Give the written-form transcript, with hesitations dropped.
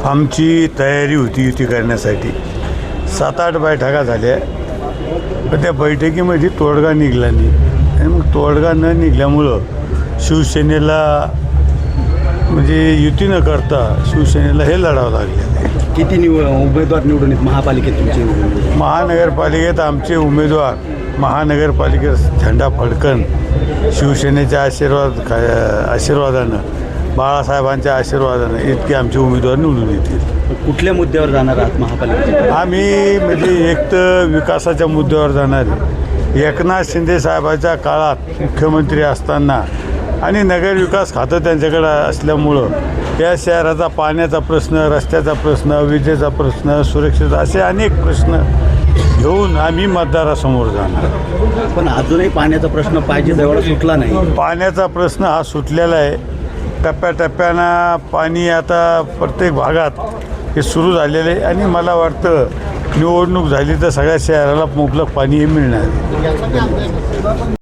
आमची तयारी होती युती करण्यासाठी 7-8 बैठका झाल्या, पण त्या बैठकीमध्ये तोडगा निघाला नाही आणि मग तोडगा न निघाल्यामुळं शिवसेनेला म्हणजे युती न करता शिवसेनेला हे लढावं लागले. किती उमेदवार निवडून येत महापालिकेत तुमचे? महानगरपालिकेत आमचे उमेदवार महानगरपालिकेत झेंडा फडकन शिवसेनेच्या आशीर्वादानं बाळासाहेबांच्या आशीर्वादानं इतके आमचे उमेदवार निवडून येतील. कुठल्या मुद्द्यावर जाणार आहात महापालिकेत? आम्ही म्हणजे एक तर विकासाच्या मुद्द्यावर जाणार आहे. एकनाथ शिंदे साहेबांच्या काळात मुख्यमंत्री असताना आणि नगरविकास खातं त्यांच्याकडे असल्यामुळं या शहराचा पाण्याचा प्रश्न, रस्त्याचा प्रश्न, विजेचा प्रश्न, सुरक्षेचा असे अनेक प्रश्न घेऊन आम्ही मतदारासमोर जाणार. पण अजूनही पाण्याचा प्रश्न पाहिजे तेवढा सुटला नाही. पाण्याचा प्रश्न हा सुटलेला आहे. टप्प्याटप्प्यानं पाणी आता प्रत्येक भागात हे सुरू झालेलं आहे आणि मला वाटतं निवडणूक झाली तर सगळ्या शहराला मुबलक पाणी हे मिळणार.